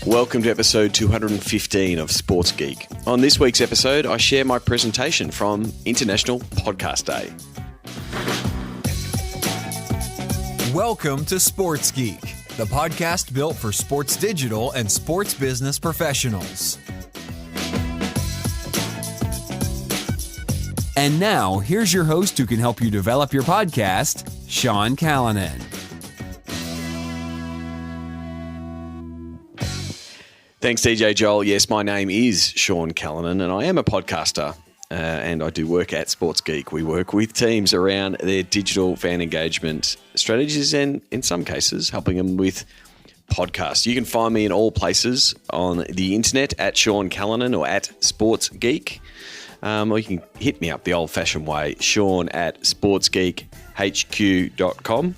Welcome to episode 215 of Sports Geek. On this week's episode, I share my presentation from International Podcast Day. Welcome to Sports Geek, the podcast built for sports digital and sports business professionals. And now, here's your host who can help you develop your podcast, Sean Callanan. Thanks, DJ Joel. Yes, my name is Sean Callanan, and I am a podcaster, and I do work at Sports Geek. We work with teams around their digital fan engagement strategies and, in some cases, helping them with podcasts. You can find me in all places on the internet at Sean Callanan or at Sports Geek. Or you can hit me up the old-fashioned way, Sean at sportsgeekhq.com.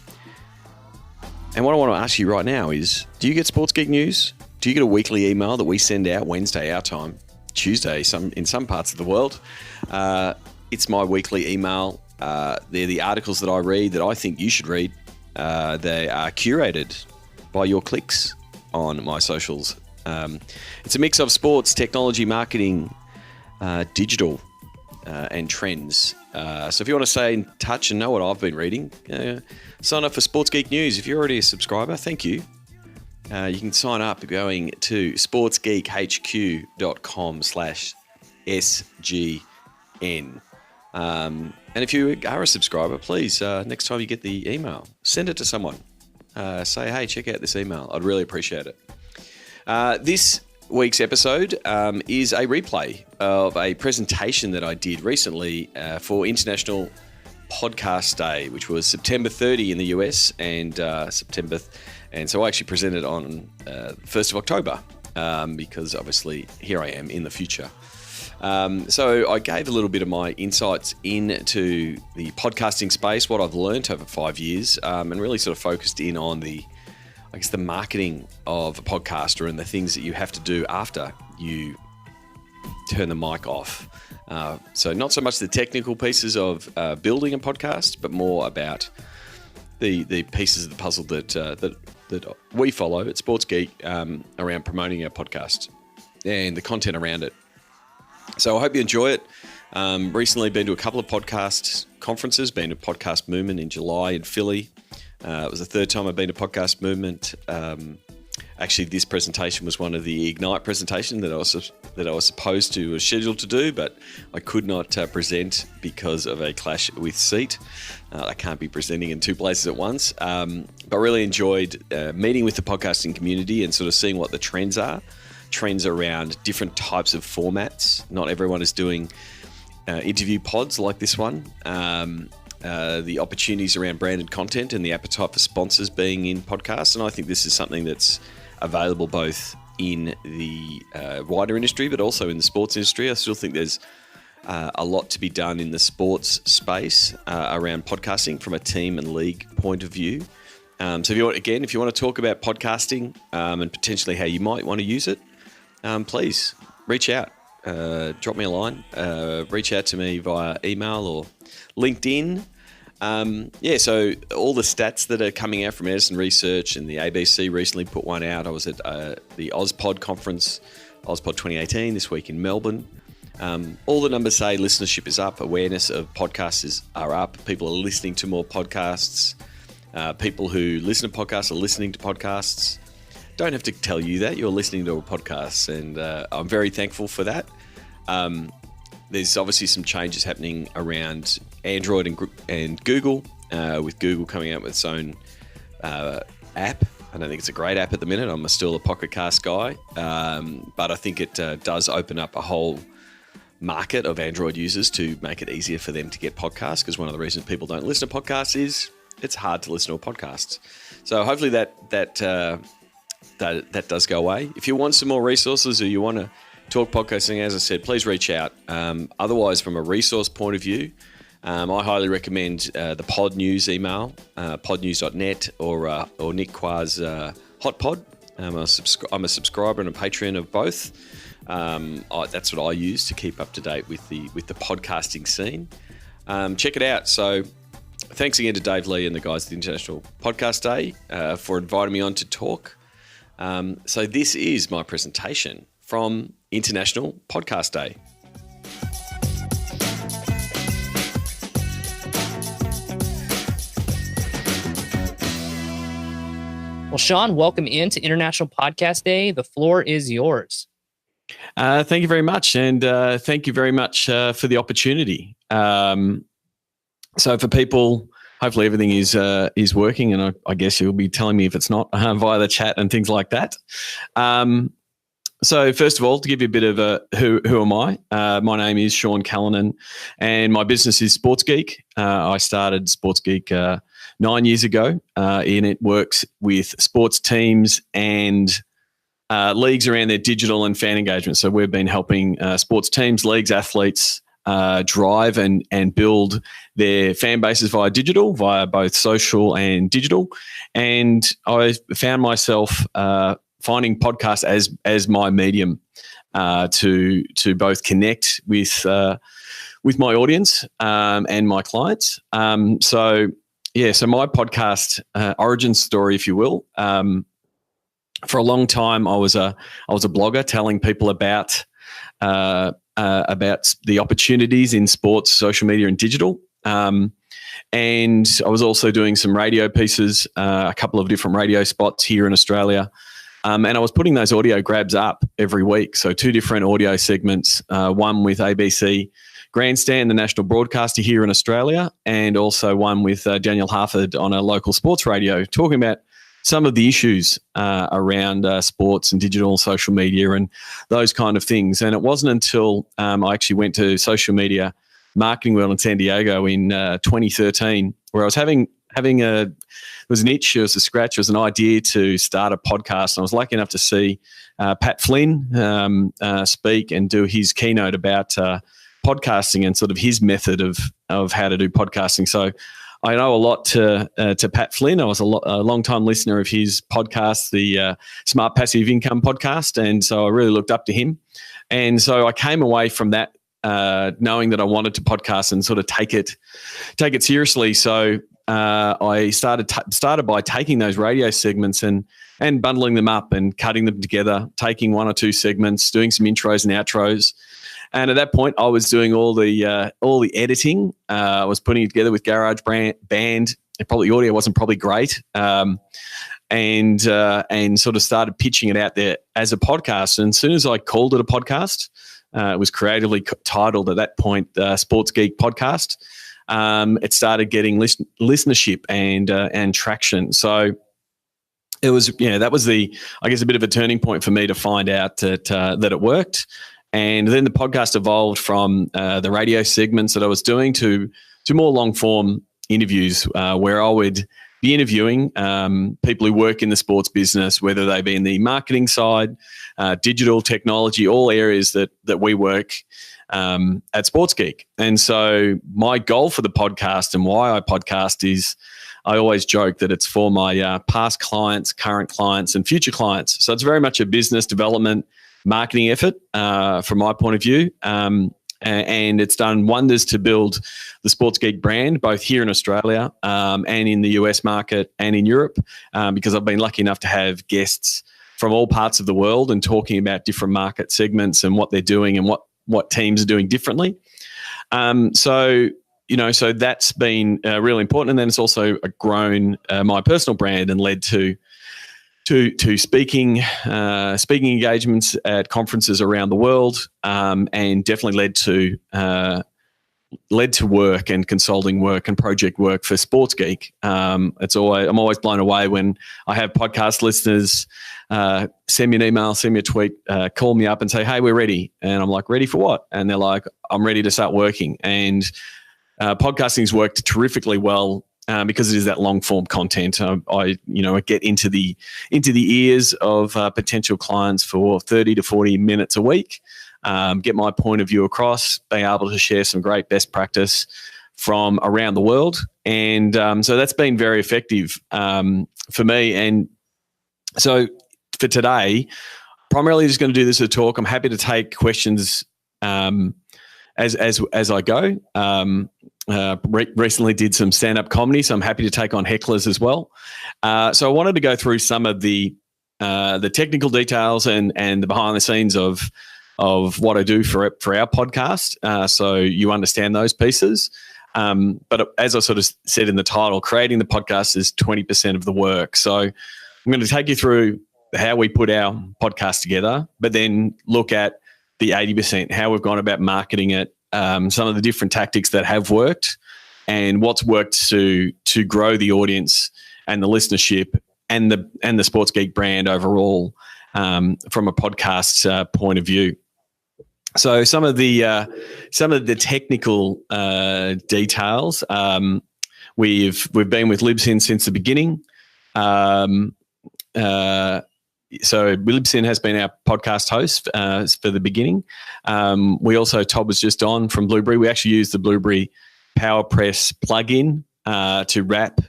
And what I want to ask you right now is, do you get Sports Geek news? Do you get a weekly email that we send out Wednesday our time, Tuesday in some parts of the world? It's my weekly email. They're the articles that I read that I think you should read. They are curated by your clicks on my socials. It's a mix of sports, technology, marketing, digital, and trends. So if you want to stay in touch and know what I've been reading, sign up for Sports Geek News. If you're already a subscriber, thank you. You can sign up going to sportsgeekhq.com/SGN. And if you are a subscriber, please, next time you get the email, send it to someone. Say, hey, check out this email. I'd really appreciate it. This week's episode is a replay of a presentation that I did recently for International Podcast Day, which was September 30 in the US and and so I actually presented on 1st of October because obviously here I am in the future. So I gave a little bit of my insights into the podcasting space, what I've learned over 5 years, and really sort of focused in on the marketing of a podcaster and the things that you have to do after you turn the mic off. So not so much the technical pieces of building a podcast, but more about the pieces of the puzzle that we follow at Sports Geek around promoting our podcast and the content around it. So I hope you enjoy it. Recently been to a couple of podcast conferences, been to Podcast Movement in July in Philly. It was the third time I've been to Podcast Movement. Actually, this presentation was one of the Ignite presentation that I was supposed to was scheduled to do, but I could not present because of a clash with seat. I can't be presenting in two places at once. But really enjoyed meeting with the podcasting community and sort of seeing what the trends are. Trends around different types of formats. Not everyone is doing interview pods like this one. The opportunities around branded content and the appetite for sponsors being in podcasts. And I think this is something that's available both in the wider industry, but also in the sports industry. I still think there's a lot to be done in the sports space around podcasting from a team and league point of view. So if you want to talk about podcasting and potentially how you might want to use it, please reach out, drop me a line, reach out to me via email or LinkedIn. So all the stats that are coming out from Edison Research and the ABC recently put one out. I was at the OzPod conference, OzPod 2018 this week in Melbourne. All the numbers say listenership is up, awareness of podcasts are up, people are listening to more podcasts, people who listen to podcasts are listening to podcasts. Don't have to tell you that, you're listening to a podcast, and I'm very thankful for that. There's obviously some changes happening around Android and Google, with Google coming out with its own app. I don't think it's a great app at the minute. I'm still a Pocket Cast guy, but I think it does open up a whole market of Android users to make it easier for them to get podcasts, because one of the reasons people don't listen to podcasts is it's hard to listen to podcasts. So hopefully that does go away. If you want some more resources or you want to talk podcasting, as I said, please reach out. Otherwise, from a resource point of view, I highly recommend the Pod News email, podnews.net, or Nick Qua's Hot Pod. I'm a subscriber and a patron of both. That's what I use to keep up to date with the podcasting scene. Check it out. So thanks again to Dave Lee and the guys at the International Podcast Day for inviting me on to talk. So this is my presentation from International Podcast Day. Well, Sean, welcome into International Podcast Day. The floor is yours. Thank you very much. And thank you very much for the opportunity. So for people, hopefully everything is working. And I guess you'll be telling me if it's not via the chat and things like that. So first of all, to give you a bit of a who am I? My name is Sean Callanan, and my business is Sports Geek. I started Sports Geek 9 years ago, and it works with sports teams and leagues around their digital and fan engagement. So we've been helping sports teams, leagues, athletes drive and build their fan bases via digital, via both social and digital. And I found myself finding podcasts as my medium to both connect with my audience and my clients. So my podcast origin story, if you will. For a long time, I was a blogger telling people about the opportunities in sports, social media, and digital. And I was also doing some radio pieces, a couple of different radio spots here in Australia. And I was putting those audio grabs up every week. So 2 different audio segments, one with ABC Grandstand, the national broadcaster here in Australia, and also one with Daniel Harford on a local sports radio, talking about some of the issues around sports and digital social media and those kind of things. And it wasn't until I actually went to Social Media Marketing World in San Diego in 2013, where I was having it was an itch, it was a scratch, it was an idea to start a podcast. And I was lucky enough to see Pat Flynn speak and do his keynote about podcasting and sort of his method of how to do podcasting. So I know a lot to Pat Flynn. I was a long-time listener of his podcast, the Smart Passive Income podcast, and so I really looked up to him. And so I came away from that knowing that I wanted to podcast and sort of take it seriously. So I started by taking those radio segments and bundling them up and cutting them together, taking 1 or 2 segments, doing some intros and outros. And at that point, I was doing all the editing. I was putting it together with GarageBand. The audio wasn't probably great, and sort of started pitching it out there as a podcast. And as soon as I called it a podcast, it was creatively titled at that point Sports Geek Podcast. It started getting listenership and traction. So it was that was a bit of a turning point for me to find out that it worked. And then the podcast evolved from the radio segments that I was doing to more long-form interviews where I would be interviewing people who work in the sports business, whether they be in the marketing side, digital technology, all areas that we work at Sports Geek. And so my goal for the podcast and why I podcast is I always joke that it's for my past clients, current clients, and future clients. So it's very much a business development marketing effort from my point of view. And it's done wonders to build the Sports Geek brand, both here in Australia and in the US market and in Europe, because I've been lucky enough to have guests from all parts of the world and talking about different market segments and what they're doing and what teams are doing differently. So that's been really important. And then it's also grown my personal brand and led to speaking engagements at conferences around the world, and definitely led to work and consulting work and project work for Sports Geek. I'm always blown away when I have podcast listeners send me an email, send me a tweet, call me up and say, "Hey, we're ready." And I'm like, "Ready for what?" And they're like, "I'm ready to start working." And podcasting's worked terrifically well. Because it is that long form content, I get into the ears of potential clients for 30 to 40 minutes a week, get my point of view across, being able to share some great best practice from around the world, and so that's been very effective for me. And so for today, primarily just going to do this as a talk. I'm happy to take questions as I go. Recently did some stand-up comedy, so I'm happy to take on hecklers as well. So I wanted to go through some of the the technical details and the behind the scenes of what I do for our podcast. So you understand those pieces. But as I sort of said in the title, creating the podcast is 20% of the work. So I'm going to take you through how we put our podcast together, but then look at the 80%, how we've gone about marketing it, some of the different tactics that have worked, and what's worked to grow the audience and the listenership and the Sports Geek brand overall from a podcast point of view. So some of the technical details. We've been with Libsyn since the beginning. So Libsyn has been our podcast host for the beginning. We also, Todd was just on from Blueberry. We actually use the Blueberry PowerPress plugin to wrap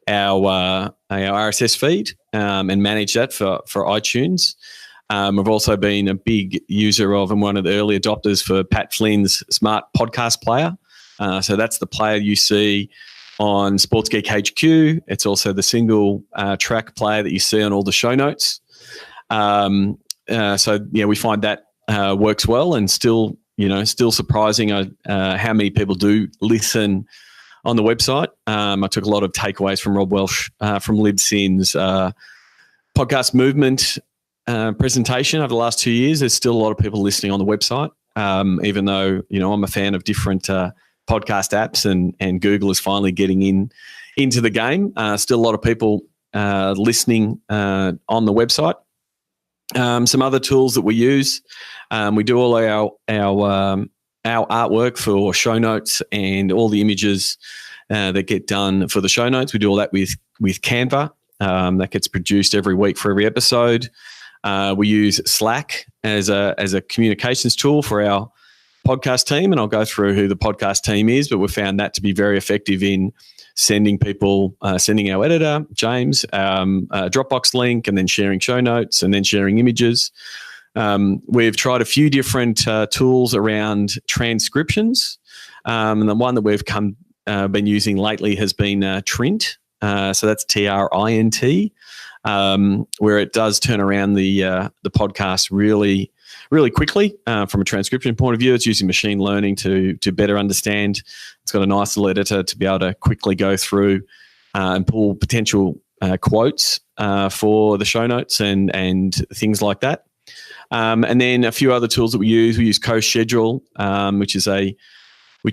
our RSS feed and manage that for iTunes. We've also been a big user of and one of the early adopters for Pat Flynn's smart podcast player. So that's the player you see on Sports Geek HQ. It's also the single track player that you see on all the show notes. So we find that works well, and still surprising how many people do listen on the website. I took a lot of takeaways from Rob Welsh from Libsyn's podcast movement presentation over the last 2 years. There's still a lot of people listening on the website, even though I'm a fan of different podcast apps, and Google is finally getting into the game. Still a lot of people listening on the website. Some other tools that we use, we do all our artwork for show notes and all the images that get done for the show notes. We do all that with Canva. That gets produced every week for every episode. We use Slack as a communications tool for our podcast team, and I'll go through who the podcast team is, but we found that to be very effective in sending our editor, James, a Dropbox link, and then sharing show notes, and then sharing images. We've tried a few different tools around transcriptions, and the one that we've been using lately has been Trint. So that's TRINT, where it does turn around the podcast really, really quickly from a transcription point of view. It's using machine learning to better understand. It's got a nice little editor to be able to quickly go through and pull potential quotes for the show notes and things like that. And then a few other tools that we use. We use CoSchedule, which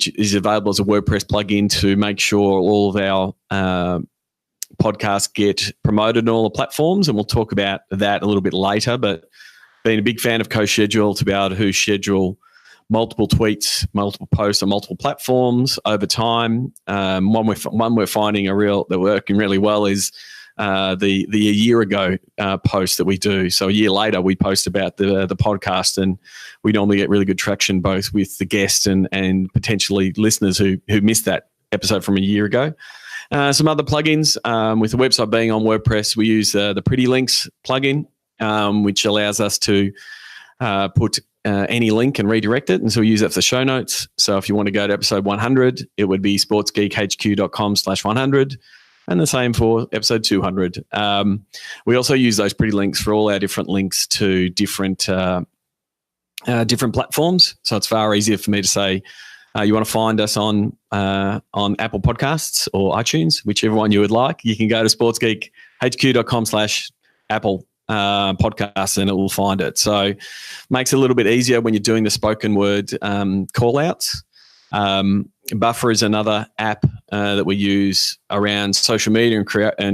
is available as a WordPress plugin to make sure all of our podcasts get promoted on all the platforms, and we'll talk about that a little bit later. But been a big fan of CoSchedule to be able to schedule multiple tweets, multiple posts on multiple platforms over time. One we're finding that working really well is the a year ago post that we do. So a year later, we post about the podcast, and we normally get really good traction both with the guests and potentially listeners who missed that episode from a year ago. Some other plugins, with the website being on WordPress, we use the Pretty Links plugin, which allows us to put any link and redirect it. And so we use that for the show notes. So if you want to go to episode 100, it would be sportsgeekhq.com/100. And the same for episode 200. We also use those Pretty Links for all our different links to different platforms. So it's far easier for me to say, you want to find us on Apple Podcasts or iTunes, whichever one you would like. You can go to sportsgeekhq.com/Apple podcasts, and it will find it. So makes it a little bit easier when you're doing the spoken word call outs. Buffer is another app that we use around social media and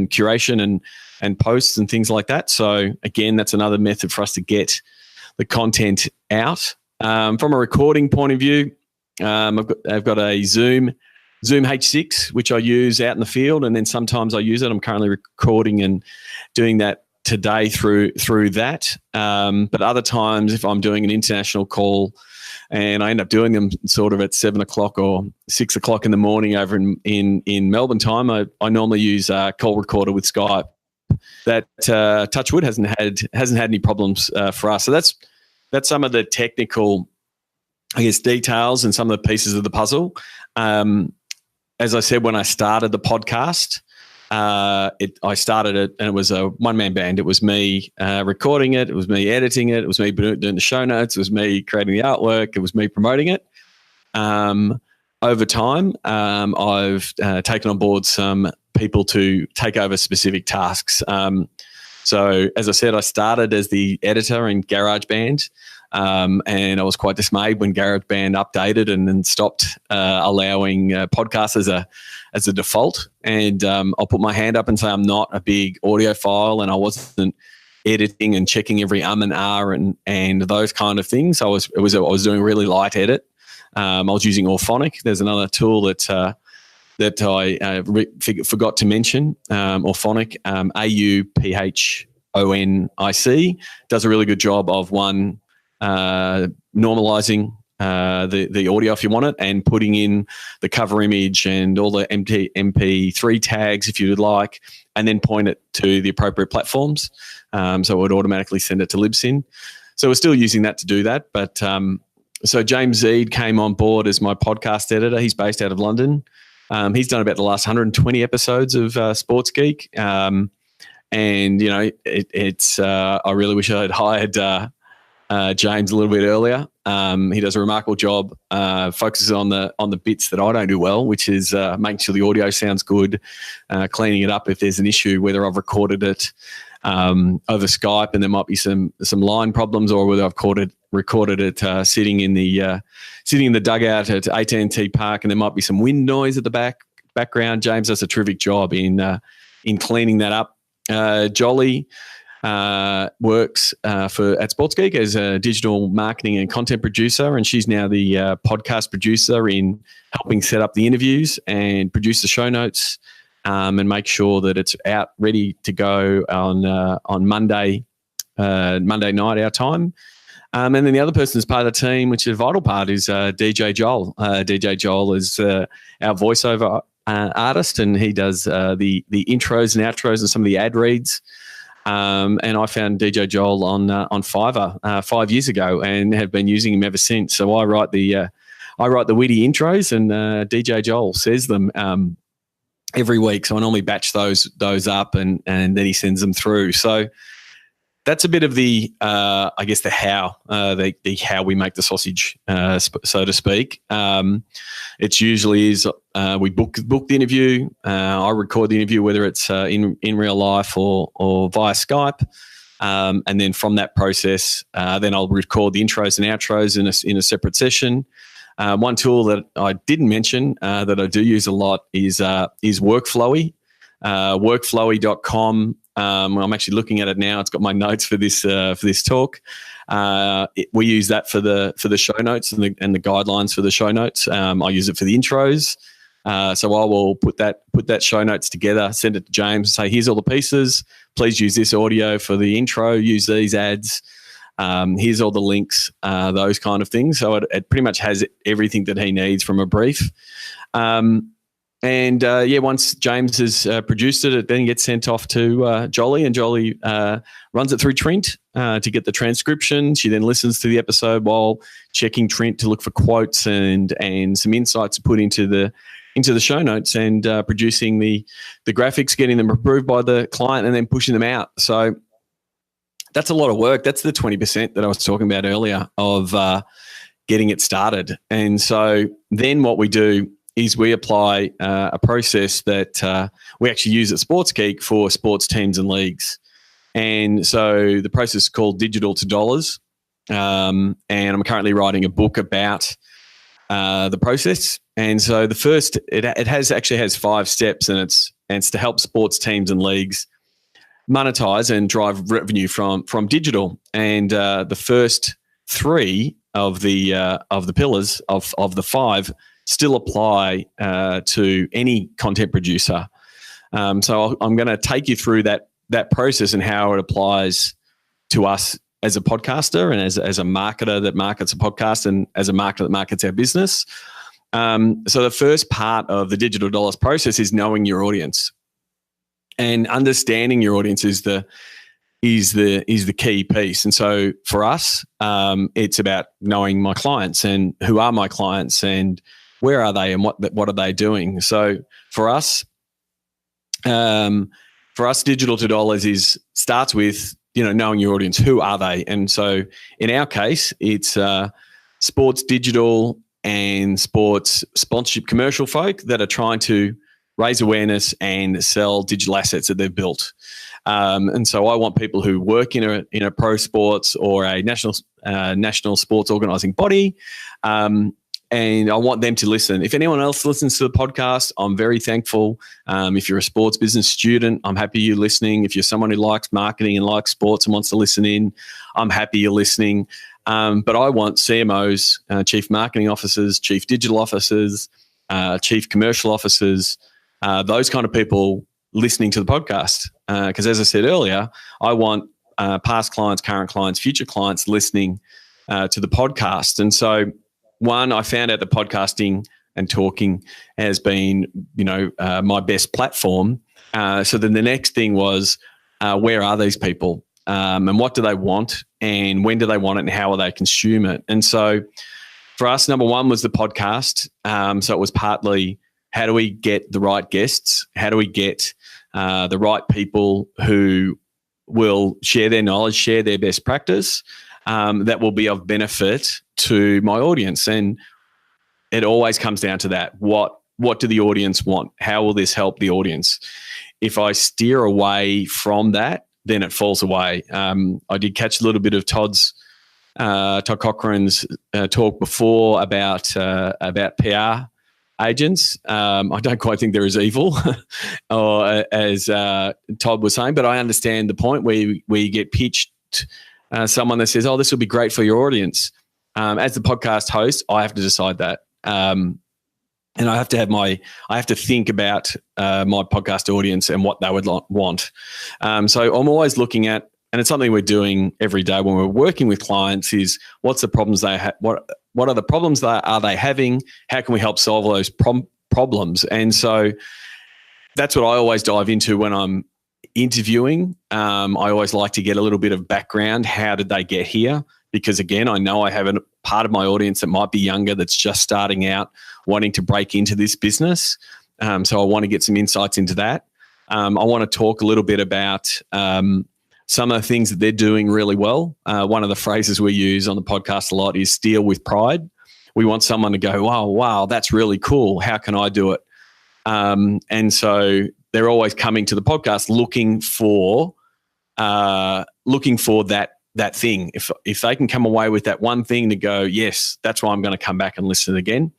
curation and posts and things like that. So again, that's another method for us to get the content out. From a recording point of view, I've got a Zoom H6, which I use out in the field, and then sometimes I use it. I'm currently recording and doing that today through that. But other times, if I'm doing an international call and I end up doing them sort of at 7 o'clock or 6 o'clock in the morning over in Melbourne time, I normally use a call recorder with Skype. That touch wood hasn't had any problems for us. So that's some of the technical, I guess, details and some of the pieces of the puzzle. As I said when I started the podcast, I started it, and it was a one-man band. It was me recording it. It was me editing it. It was me doing the show notes. It was me creating the artwork. It was me promoting it. Over time, I've taken on board some people to take over specific tasks. So, as I said, I started as the editor in GarageBand, and I was quite dismayed when GarageBand updated and then stopped allowing podcasts as a default. And I'll put my hand up and say I'm not a big audiophile, and I wasn't editing and checking every and R and those kind of things. I was doing really light edit. I was using Auphonic. There's another tool that I forgot to mention. Auphonic, AUPHONIC, does a really good job of normalizing the audio if you want it, and putting in the cover image and all the MP3 tags if you would like, and then point it to the appropriate platforms. So it would automatically send it to Libsyn. So we're still using that to do that, but so James Eade came on board as my podcast editor. He's based out of London. He's done about the last 120 episodes of Sports Geek. And, I really wish I had hired James a little bit earlier. He does a remarkable job, focuses on the bits that I don't do well, which is making sure the audio sounds good, cleaning it up if there's an issue, whether I've recorded it over Skype and there might be some line problems, or whether I've recorded it sitting in the dugout at AT&T Park and there might be some wind noise at the background. James does a terrific job in cleaning that up. Jolly works at Sports Geek as a digital marketing and content producer, and she's now the podcast producer in helping set up the interviews and produce the show notes, and make sure that it's out ready to go on Monday night our time. And then the other person is part of the team, which is a vital part, is DJ Joel. DJ Joel is our voiceover artist, and he does the intros and outros and some of the ad reads. And I found DJ Joel on Fiverr 5 years ago, and have been using him ever since. So I write the witty intros, and DJ Joel says them every week. So I normally batch those up, and then he sends them through. So that's a bit of the how the how we make the sausage, so to speak. It's usually is we book the interview. I record the interview, whether it's in real life or via Skype, and then from that process, then I'll record the intros and outros in a separate session. One tool that I didn't mention that I do use a lot is Workflowy. Workflowy.com. I'm actually looking at it now. It's got my notes for this talk. We use that for the show notes and the guidelines for the show notes. I use it for the intros. So I will put that show notes together, send it to James, and say, here's all the pieces. Please use this audio for the intro. Use these ads. Here's all the links. Those kind of things. So it pretty much has everything that he needs from a brief. Once James has produced it then gets sent off to Jolly, and Jolly runs it through Trent to get the transcription. She then listens to the episode while checking Trent to look for quotes and some insights to put into the show notes, and producing the graphics, getting them approved by the client, and then pushing them out. So that's a lot of work. That's the 20% that I was talking about earlier of getting it started. And so then what we do is we apply a process that we actually use at Sports Geek for sports teams and leagues. And so the process is called Digital to Dollars. And I'm currently writing a book about the process. And so the first, it actually has 5 steps, and it's to help sports teams and leagues monetize and drive revenue from digital. And the first 3 of the pillars of the 5 still apply to any content producer. So I'm going to take you through that process and how it applies to us as a podcaster, and as a marketer that markets a podcast, and as a marketer that markets our business. So the first part of the Digital Dollars process is knowing your audience, and understanding your audience is the key piece. And so for us, it's about knowing my clients, and who are my clients, and where are they, and what are they doing. So for us, For us, digital to dollars starts with, knowing your audience. Who are they? And so in our case, it's sports digital and sports sponsorship commercial folk that are trying to raise awareness and sell digital assets that they've built. And so I want people who work in a pro sports or a national sports organising body, and I want them to listen. If anyone else listens to the podcast, I'm very thankful. If you're a sports business student, I'm happy you're listening. If you're someone who likes marketing and likes sports and wants to listen in, I'm happy you're listening. But I want CMOs, chief marketing officers, chief digital officers, chief commercial officers, those kind of people listening to the podcast. Because as I said earlier, I want past clients, current clients, future clients listening to the podcast. And so one, I found out that podcasting and talking has been, my best platform. So then the next thing was, where are these people? And what do they want? And when do they want it? And how will they consume it? And so for us, number one was the podcast. So it was partly, how do we get the right guests? How do we get the right people who will share their knowledge, share their best practice, that will be of benefit to my audience? And it always comes down to that. What do the audience want? How will this help the audience? If I steer away from that, then it falls away. I did catch a little bit of Todd Cochran's talk before about PR agents. I don't quite think they're as evil or as Todd was saying, but I understand the point where you get pitched someone that says, "Oh, this will be great for your audience." As the podcast host, I have to decide that, and I have to think about my podcast audience and what they would want. So I'm always looking at, and it's something we're doing every day when we're working with clients, is what's the problems they have? What are the problems are they having? How can we help solve those problems? And so that's what I always dive into when I'm interviewing. I always like to get a little bit of background. How did they get here? Because again, I know I have a part of my audience that might be younger, that's just starting out, wanting to break into this business. So I want to get some insights into that. I want to talk a little bit about some of the things that they're doing really well. One of the phrases we use on the podcast a lot is steal with pride. We want someone to go, wow, that's really cool. How can I do it? And so they're always coming to the podcast looking for that thing. If they can come away with that one thing to go, yes, that's why I'm going to come back and listen again.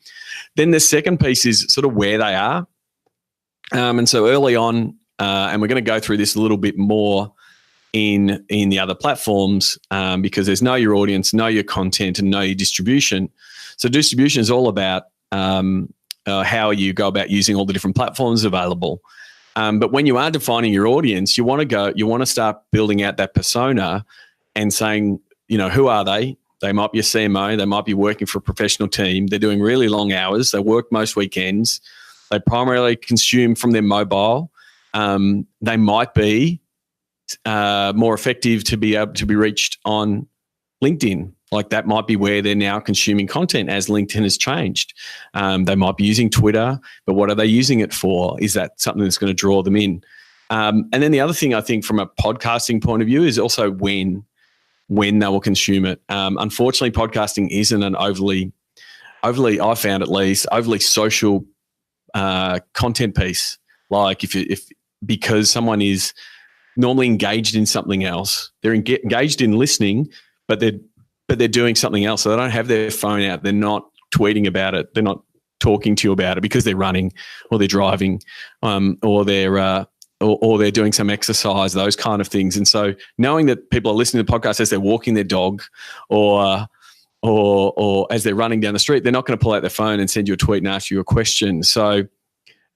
Then the second piece is sort of where they are. And so early on, and we're going to go through this a little bit more in the other platforms, because there's know your audience, know your content, and know your distribution. So distribution is all about how you go about using all the different platforms available. But when you are defining your audience, you want to start building out that persona and saying, who are they? They might be a CMO. They might be working for a professional team. They're doing really long hours. They work most weekends. They primarily consume from their mobile. They might be more effective to be able to be reached on LinkedIn. Like that might be where they're now consuming content as LinkedIn has changed. They might be using Twitter, but what are they using it for? Is that something that's going to draw them in? And then the other thing I think from a podcasting point of view is also when they will consume it. Unfortunately, podcasting isn't an overly, I found at least, overly social content piece. Like because someone is normally engaged in something else, they're engaged in listening, but they're doing something else. So they don't have their phone out. They're not tweeting about it. They're not talking to you about it because they're running or they're driving, or they're doing some exercise, those kind of things. And so knowing that people are listening to podcasts as they're walking their dog or as they're running down the street, they're not going to pull out their phone and send you a tweet and ask you a question. So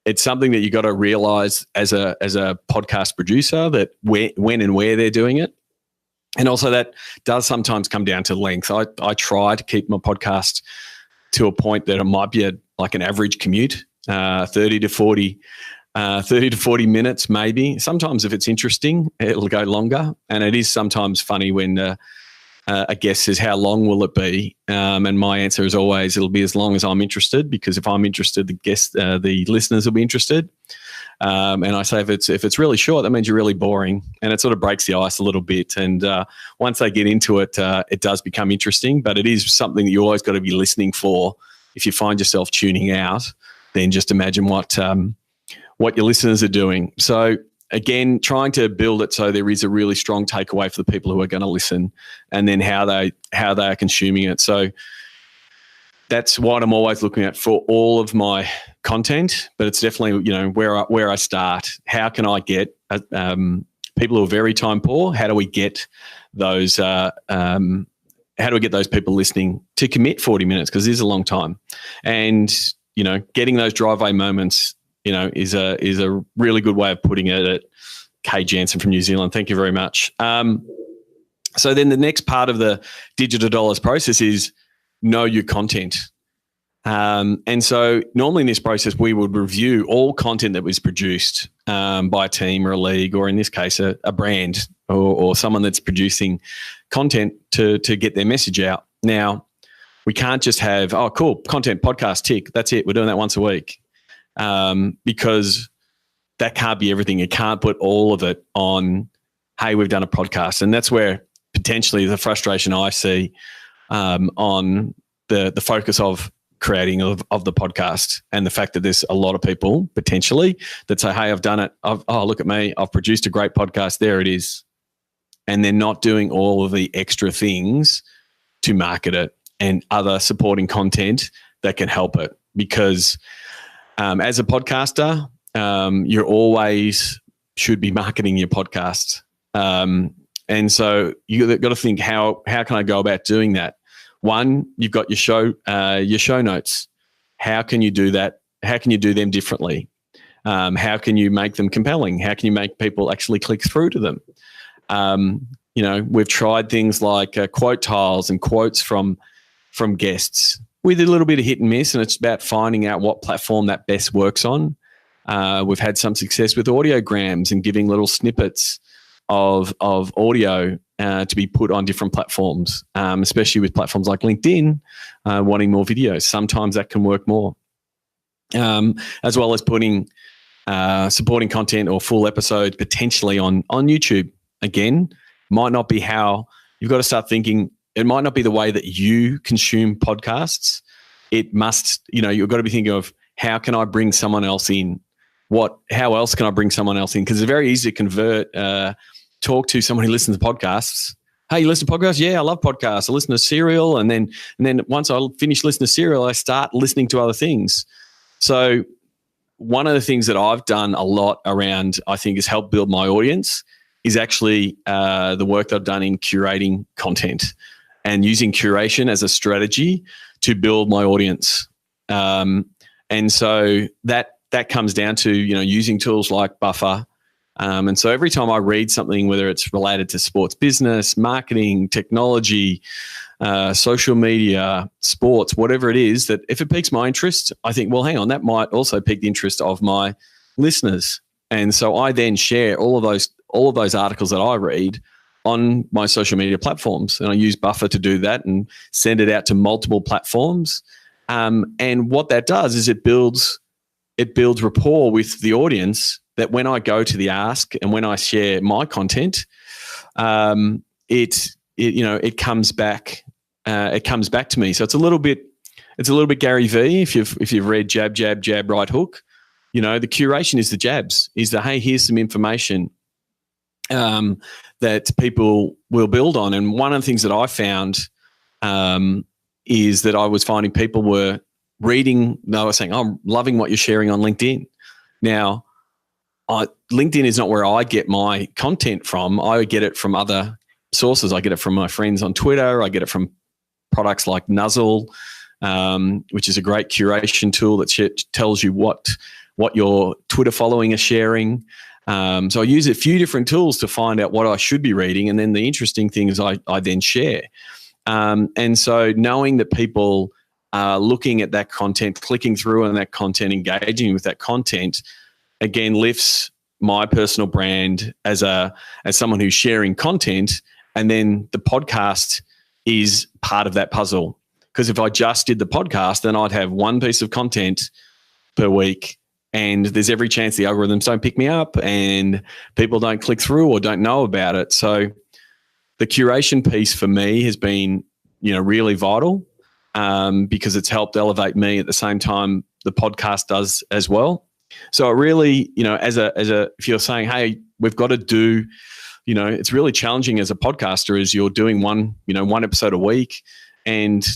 it's something that you got to realize as a podcast producer, that when and where they're doing it. And also that does sometimes come down to length. I try to keep my podcast to a point that it might be like an average commute, 30 to 40 minutes maybe. Sometimes if it's interesting, it'll go longer. And it is sometimes funny when a guest says, how long will it be? And my answer is always, it'll be as long as I'm interested, because if I'm interested, the listeners will be interested. And I say if it's really short, that means you're really boring, and it sort of breaks the ice a little bit. And once they get into it, it does become interesting. But it is something that you always got to be listening for. If you find yourself tuning out, then just imagine what your listeners are doing. So again, trying to build it so there is a really strong takeaway for the people who are going to listen, and then how they are consuming it. So that's what I'm always looking at for all of my content. But it's definitely where I start. How can I get people who are very time poor? How do we get those? How do we get those people listening to commit 40 minutes? Because it is a long time, and getting those driveway moments, is a really good way of putting it. At Kay Jansen from New Zealand, thank you very much. So then the next part of the Digital Dollars process is know your content. And so normally in this process, we would review all content that was produced by a team or a league, or in this case, a brand or someone that's producing content to get their message out. Now, we can't just have, oh, cool, content, podcast, tick, that's it. We're doing that once a week, because that can't be everything. You can't put all of it on, hey, we've done a podcast. And that's where potentially the frustration I see on the focus of creating of the podcast, and the fact that there's a lot of people potentially that say, hey, I've done it. Oh, look at me. I've produced a great podcast. There it is. And they're not doing all of the extra things to market it and other supporting content that can help it. Because as a podcaster, you're always should be marketing your podcast. And so you've got to think, how can I go about doing that? One, you've got your show notes. How can you do that? How can you do them differently? How can you make them compelling? How can you make people actually click through to them? We've tried things like quote tiles and quotes from guests with a little bit of hit and miss, and it's about finding out what platform that best works on. We've had some success with audiograms and giving little snippets of audio to be put on different platforms, especially with platforms like LinkedIn, wanting more videos. Sometimes that can work more, as well as putting supporting content or full episodes potentially on YouTube. Again, might not be how you've got to start thinking. It might not be the way that you consume podcasts. It must, you've got to be thinking of, how can I bring someone else in? How else can I bring someone else in? Because it's very easy to convert, talk to someone who listens to podcasts. Hey, you listen to podcasts? Yeah, I love podcasts. I listen to Serial, and then once I finish listening to Serial, I start listening to other things. So one of the things that I've done a lot around, I think, has helped build my audience is actually the work that I've done in curating content and using curation as a strategy to build my audience. And so that comes down to, using tools like Buffer. And so every time I read something, whether it's related to sports business, marketing, technology, social media, sports, whatever it is, that if it piques my interest, I think, well, hang on, that might also pique the interest of my listeners. And so I then share all of those articles that I read on my social media platforms, and I use Buffer to do that and send it out to multiple platforms. And what that does is it builds rapport with the audience, that when I go to the ask and when I share my content, it comes back. It comes back to me. So it's a little bit Gary V. If you've read Jab, Jab, Jab, Right Hook, the curation is the jabs. Is the, hey, here's some information that people will build on. And one of the things that I found is that I was finding people were reading. They were saying, oh, I'm loving what you're sharing on LinkedIn. Now, LinkedIn is not where I get my content from. I get it from other sources. I get it from my friends on Twitter. I get it from products like Nuzzle, which is a great curation tool that tells you what your Twitter following are sharing. So I use a few different tools to find out what I should be reading. And then the interesting thing is I then share. And so knowing that people are looking at that content, clicking through on that content, engaging with that content, again, lifts my personal brand as someone who's sharing content. And then the podcast is part of that puzzle. Because if I just did the podcast, then I'd have one piece of content per week, and there's every chance the algorithms don't pick me up and people don't click through or don't know about it. So the curation piece for me has been, really vital, because it's helped elevate me at the same time the podcast does as well. So it really, as a if you're saying, hey, we've got to do, it's really challenging as a podcaster as you're doing one episode a week, and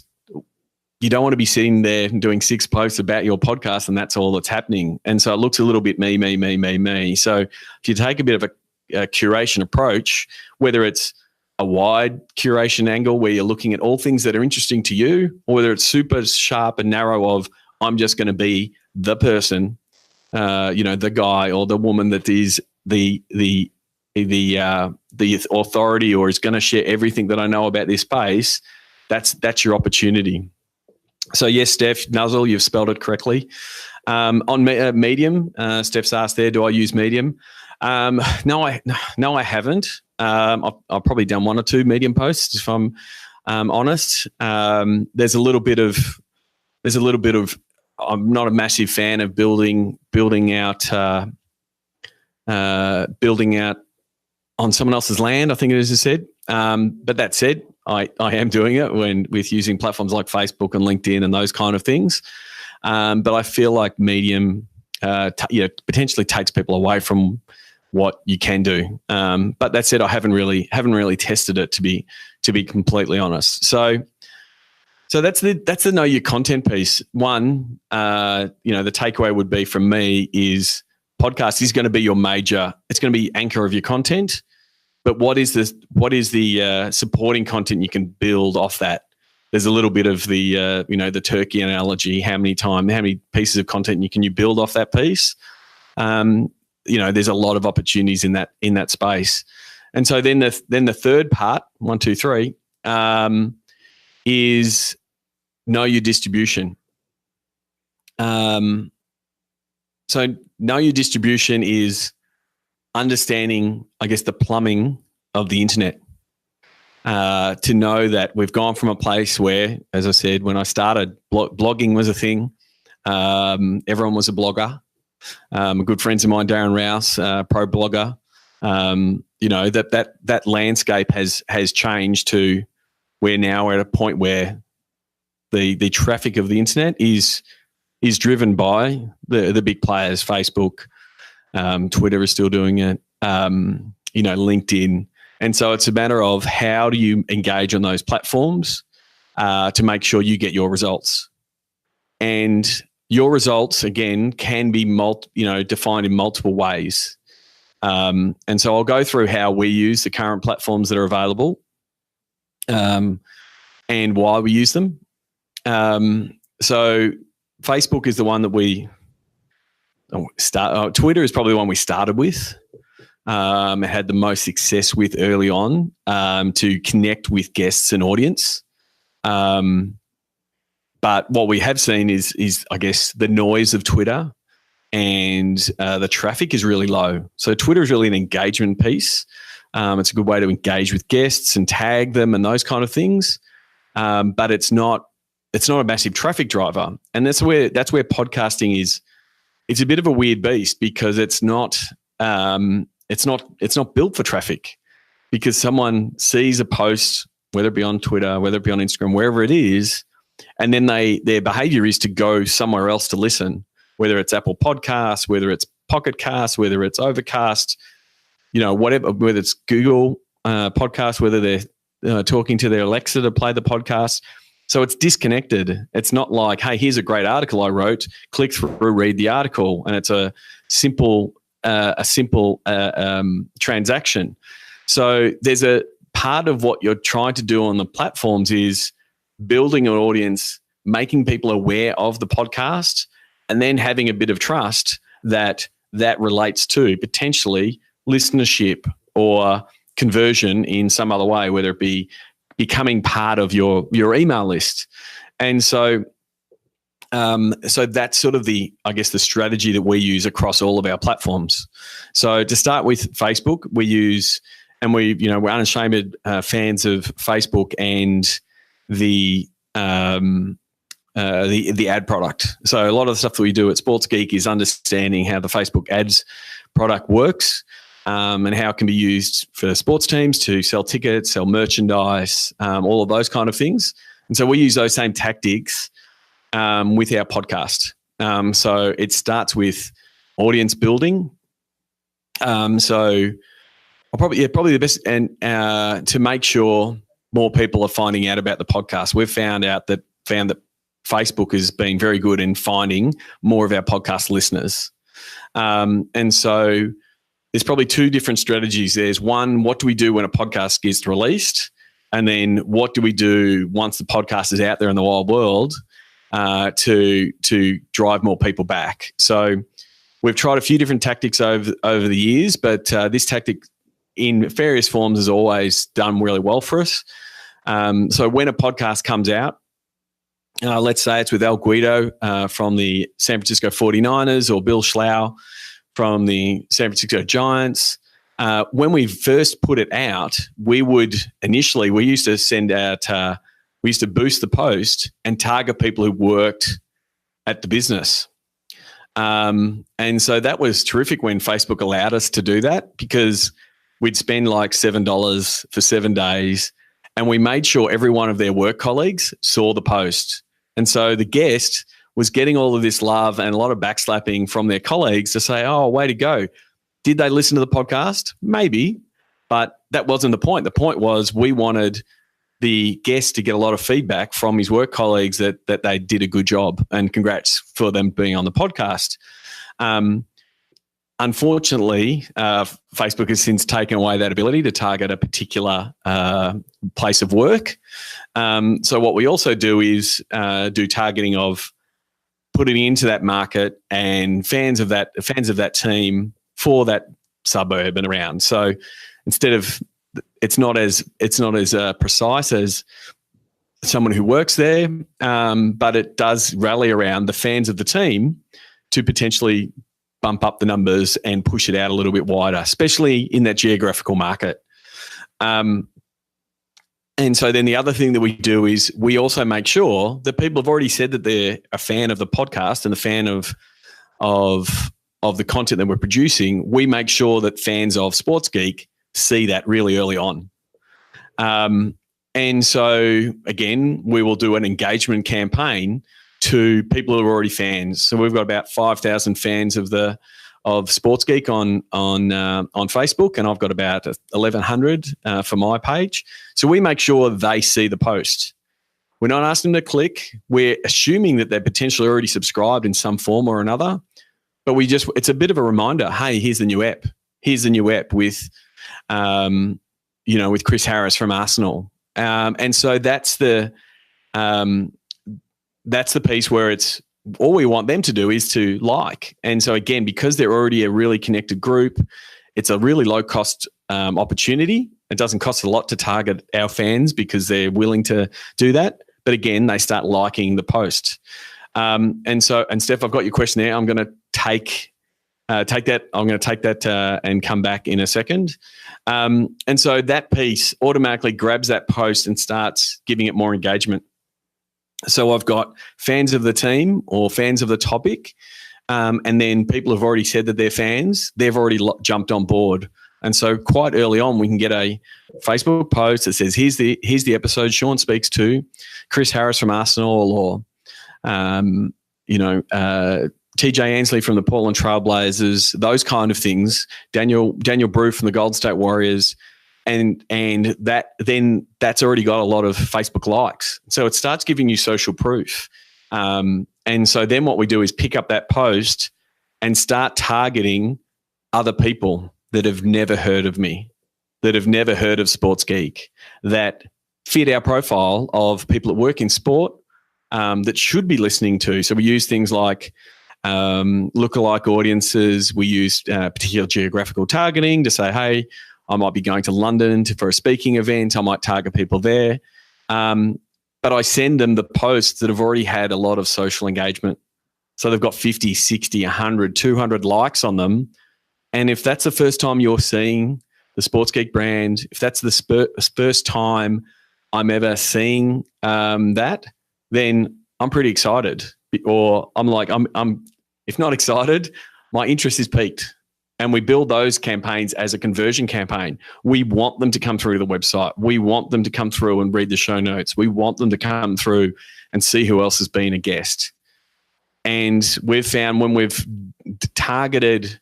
you don't want to be sitting there and doing 6 posts about your podcast and that's all that's happening. And so it looks a little bit me. So if you take a bit of a curation approach, whether it's a wide curation angle where you're looking at all things that are interesting to you, or whether it's super sharp and narrow of I'm just going to be the person, the guy or the woman that is the authority or is going to share everything that I know about this space, that's your opportunity. So yes, Steph, Nuzzle, you've spelled it correctly. On Medium, Steph's asked there, do I use Medium? No, I haven't. I've probably done 1 or 2 Medium posts, if I'm honest. There's a little bit of. I'm not a massive fan of building out on someone else's land, I think it is said. But that said, I am doing it with using platforms like Facebook and LinkedIn and those kind of things. But I feel like Medium, potentially takes people away from what you can do. But that said, I haven't really tested it to be completely honest. So that's the know your content piece. One, the takeaway would be from me is podcast is going to be your major. It's going to be anchor of your content. But what is the supporting content you can build off that? There's a little bit of the turkey analogy. How many pieces of content can you build off that piece? There's a lot of opportunities in that space. And so then the third part, 1, 2, 3, is know your distribution. So know your distribution is understanding, I guess, the plumbing of the internet. To know that we've gone from a place where, as I said, when I started, blogging was a thing. Everyone was a blogger. Good friends of mine, Darren Rouse, pro blogger. That landscape has changed to where now we're at a point where the traffic of the internet is driven by the big players. Facebook, Twitter is still doing it. LinkedIn. And so it's a matter of how do you engage on those platforms to make sure you get your results. And your results, again, can be defined in multiple ways. And so I'll go through how we use the current platforms that are available and why we use them. So Facebook is the one that we start. Twitter is probably the one we started with. Had the most success with early on to connect with guests and audience. But what we have seen is I guess the noise of Twitter and the traffic is really low. So Twitter is really an engagement piece. It's a good way to engage with guests and tag them and those kind of things. But it's not a massive traffic driver. And that's where podcasting is. It's a bit of a weird beast because it's not built for traffic, because someone sees a post, whether it be on Twitter, whether it be on Instagram, wherever it is, and then their behavior is to go somewhere else to listen, whether it's Apple Podcasts, whether it's Pocket Casts, whether it's Overcast, whatever, whether it's Google Podcasts, whether they're talking to their Alexa to play the podcast. So it's disconnected. It's not like, hey, here's a great article I wrote, click through, read the article, and it's a simple transaction. So there's a part of what you're trying to do on the platforms is building an audience, making people aware of the podcast, and then having a bit of trust that relates to potentially listenership or conversion in some other way, whether it be becoming part of your email list. And so that's sort of the strategy that we use across all of our platforms. So to start with Facebook, we're unashamed fans of Facebook and the the ad product. So a lot of the stuff that we do at Sports Geek is understanding how the Facebook ads product works, and how it can be used for sports teams to sell tickets, sell merchandise, all of those kind of things. And so we use those same tactics with our podcast. So it starts with audience building. So probably the best, and to make sure more people are finding out about the podcast, we've found that Facebook has been very good in finding more of our podcast listeners. And so there's probably two different strategies. There's one, what do we do when a podcast gets released? And then what do we do once the podcast is out there in the wild world to drive more people back? So we've tried a few different tactics over the years, but this tactic in various forms has always done really well for us. So when a podcast comes out, let's say it's with El Guido from the San Francisco 49ers or Bill Schlau from the San Francisco Giants. When we first put it out, we used to send out, we used to boost the post and target people who worked at the business. And so that was terrific when Facebook allowed us to do that, because we'd spend like $7 for 7 days, and we made sure every one of their work colleagues saw the post. And so the guest was getting all of this love and a lot of backslapping from their colleagues to say, oh, way to go. Did they listen to the podcast? Maybe, but that wasn't the point. The point was we wanted the guest to get a lot of feedback from his work colleagues that they did a good job, and congrats for them being on the podcast. Unfortunately, Facebook has since taken away that ability to target a particular place of work. So what we also do is do targeting of putting into that market and fans of that team for that suburb and around. So instead of, it's not as precise as someone who works there, but it does rally around the fans of the team to potentially bump up the numbers and push it out a little bit wider, especially in that geographical market. And so then the other thing that we do is we also make sure that people have already said that they're a fan of the podcast and a fan of the content that we're producing. We make sure that fans of Sports Geek see that really early on. And so, again, we will do an engagement campaign to people who are already fans. So we've got about 5,000 fans of Sports Geek on Facebook, and I've got about 1,100 for my page. So we make sure they see the post. We're not asking them to click. We're assuming that they're potentially already subscribed in some form or another, but it's a bit of a reminder. Hey, here's the new app. Here's the new app with, with Chris Harris from Arsenal. And so that's the piece where it's all we want them to do is to like. And so again, because they're already a really connected group, it's a really low cost opportunity. It doesn't cost a lot to target our fans because they're willing to do that. But again, they start liking the post. And Steph, I've got your question there. I'm going to take that. I'm going to take that and come back in a second. And so that piece automatically grabs that post and starts giving it more engagement. So I've got fans of the team or fans of the topic, and then people have already said that they're fans. They've already jumped on board. And so quite early on, we can get a Facebook post that says, here's the episode. Sean speaks to Chris Harris from Arsenal, or, TJ Ansley from the Portland Trailblazers, those kind of things. Daniel Brew from the Golden State Warriors. And that's already got a lot of Facebook likes. So it starts giving you social proof. And so then what we do is pick up that post and start targeting other people that have never heard of me, that have never heard of Sports Geek, that fit our profile of people that work in sport that should be listening to. So we use things like lookalike audiences. We use particular geographical targeting to say, hey, I might be going to London for a speaking event. I might target people there. But I send them the posts that have already had a lot of social engagement. So they've got 50, 60, 100, 200 likes on them. And if that's the first time you're seeing the Sports Geek brand, if that's the first time I'm ever seeing that, then I'm pretty excited, or I'm if not excited, my interest is piqued. And we build those campaigns as a conversion campaign. We want them to come through to the website. We want them to come through and read the show notes. We want them to come through and see who else has been a guest. And we've found when we've targeted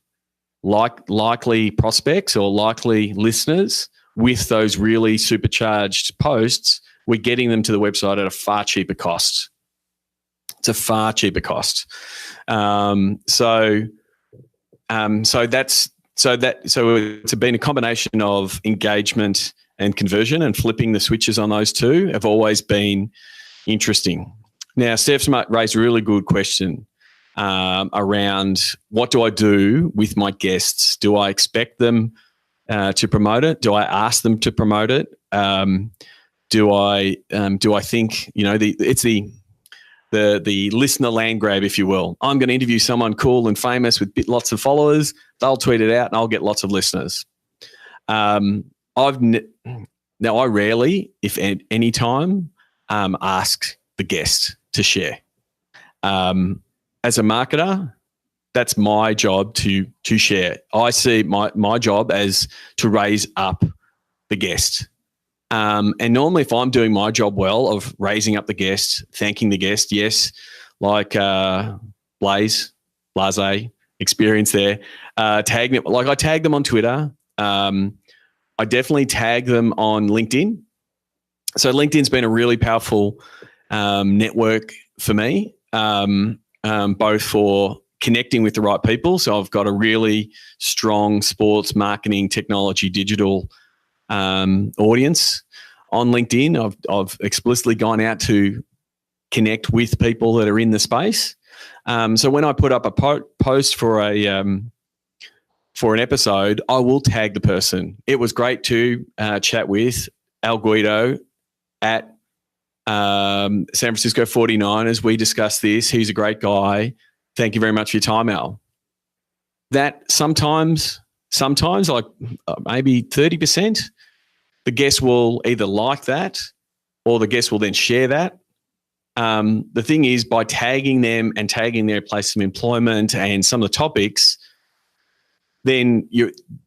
likely prospects or likely listeners with those really supercharged posts, we're getting them to the website at a far cheaper cost. It's a far cheaper cost. So it's been a combination of engagement and conversion, and flipping the switches on those two have always been interesting. Now, Steph's raised a really good question around what do I do with my guests? Do I expect them to promote it? Do I ask them to promote it? Do I think, it's the listener land grab, if you will. I'm going to interview someone cool and famous with lots of followers. They'll tweet it out and I'll get lots of listeners. Now I rarely, if at any time, ask the guest to share. As a marketer, that's my job to share. I see my job as to raise up the guest. And normally if I'm doing my job well of raising up the guest, thanking the guest, yes, like Blase experience there, tag them, like I tag them on Twitter. I definitely tag them on LinkedIn. So LinkedIn's been a really powerful network for me, both for connecting with the right people. So I've got a really strong sports marketing, technology, digital audience on LinkedIn. I've explicitly gone out to connect with people that are in the space. So when I put up a post for an episode, I will tag the person. It was great to chat with Al Guido at San Francisco 49ers. We discussed this. He's a great guy. Thank you very much for your time, Al. That sometimes like maybe 30%, the guest will either like that or the guest will then share that. The thing is, by tagging them and tagging their place of employment and some of the topics, then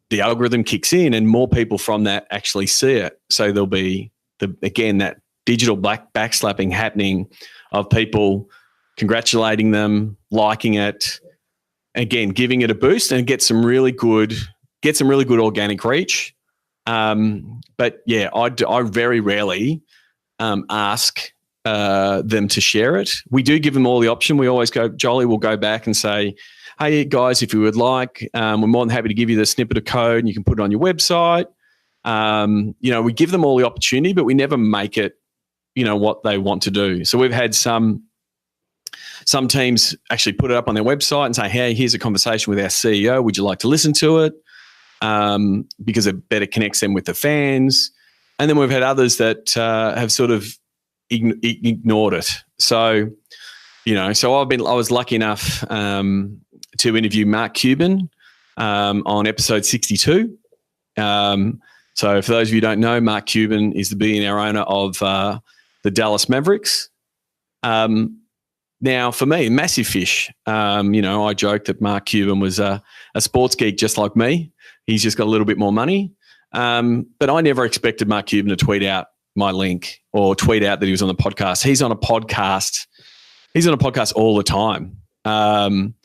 the algorithm kicks in and more people from that actually see it. So there'll be, that digital backslapping happening of people congratulating them, liking it, again, giving it a boost, and get some really good organic reach. But yeah, I very rarely ask them to share it. We do give them all the option. We always go, Jolly will go back and say, hey guys, if you would like, we're more than happy to give you the snippet of code and you can put it on your website. We give them all the opportunity, but we never make it, what they want to do. So we've had some teams actually put it up on their website and say, hey, here's a conversation with our CEO. Would you like to listen to it? Because it better connects them with the fans. And then we've had others that have sort of ignored it. So, I was lucky enough to interview Mark Cuban on episode 62. So for those of you who don't know, Mark Cuban is the billionaire owner of the Dallas Mavericks. Now, for me, massive fish. I joked that Mark Cuban was a sports geek just like me. He's just got a little bit more money. But I never expected Mark Cuban to tweet out my link or tweet out that he was on the podcast. He's on a podcast. He's on a podcast all the time. And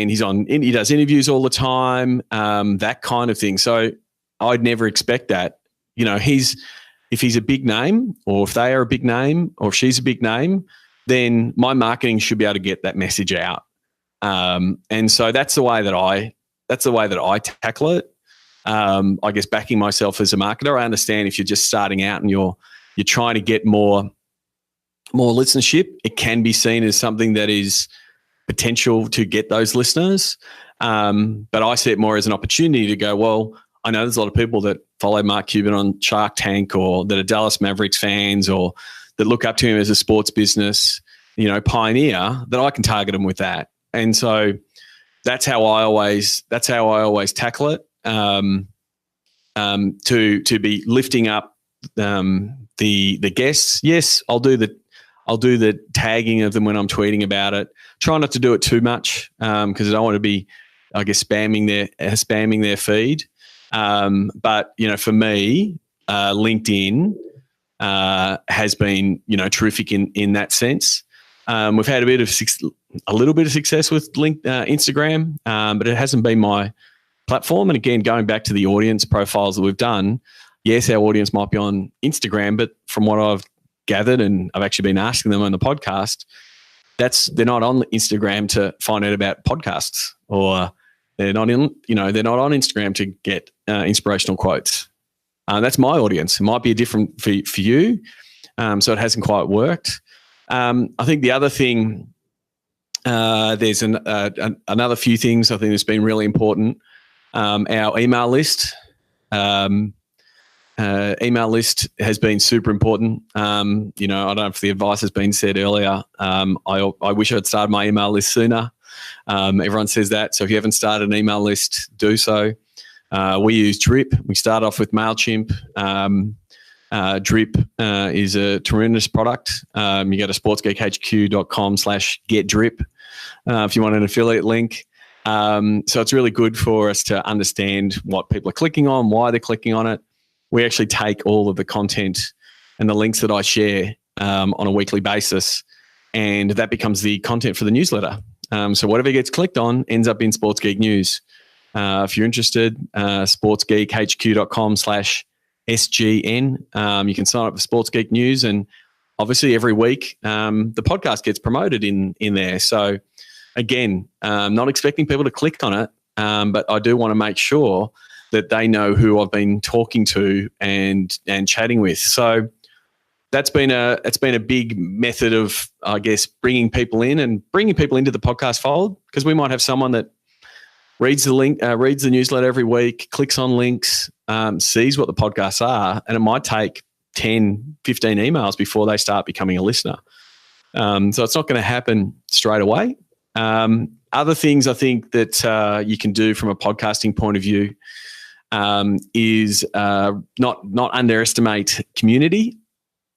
he does interviews all the time, that kind of thing. So I'd never expect that. If he's a big name, or if they are a big name, or if she's a big name, then my marketing should be able to get that message out. And so that's the way that I tackle it. I guess backing myself as a marketer, I understand if you're just starting out and you're trying to get more listenership, it can be seen as something that is potential to get those listeners. But I see it more as an opportunity to go, well, I know there's a lot of people that follow Mark Cuban on Shark Tank, or that are Dallas Mavericks fans, or that look up to him as a sports business, pioneer, that I can target them with that. And so that's how I always tackle it. To be lifting up the guests. Yes, I'll do I'll do the tagging of them when I'm tweeting about it. Try not to do it too much because I don't want to be, I guess, spamming their feed. But for me, LinkedIn has been terrific in that sense. We've had a little bit of success with Instagram, but it hasn't been my platform. And again, going back to the audience profiles that we've done, yes, our audience might be on Instagram, but from what I've gathered, and I've actually been asking them on the podcast, they're not on Instagram to find out about podcasts, or they're not on Instagram to get inspirational quotes. That's my audience. It might be different for you, so it hasn't quite worked. I think the other thing, there's another few things I think that's been really important. Our email list. Email list has been super important. I don't know if the advice has been said earlier. I wish I'd started my email list sooner. Everyone says that. So if you haven't started an email list, do so. We use Drip. We start off with MailChimp. Drip is a tremendous product. You go to sportsgeekhq.com/getdrip if you want an affiliate link. So it's really good for us to understand what people are clicking on, why they're clicking on it. We actually take all of the content and the links that I share on a weekly basis, and that becomes the content for the newsletter. So whatever gets clicked on ends up in Sports Geek News. If you're interested, sportsgeekhq.com/SGN. You can sign up for Sports Geek News, and obviously every week the podcast gets promoted in there. So again, not expecting people to click on it, but I do want to make sure that they know who I've been talking to and chatting with. So it's been a big method of, I guess, bringing people in and bringing people into the podcast fold, because we might have someone that reads the newsletter every week, clicks on links, sees what the podcasts are, and it might take 10, 15 emails before they start becoming a listener. So it's not going to happen straight away. Other things I think that you can do from a podcasting point of view is not underestimate community.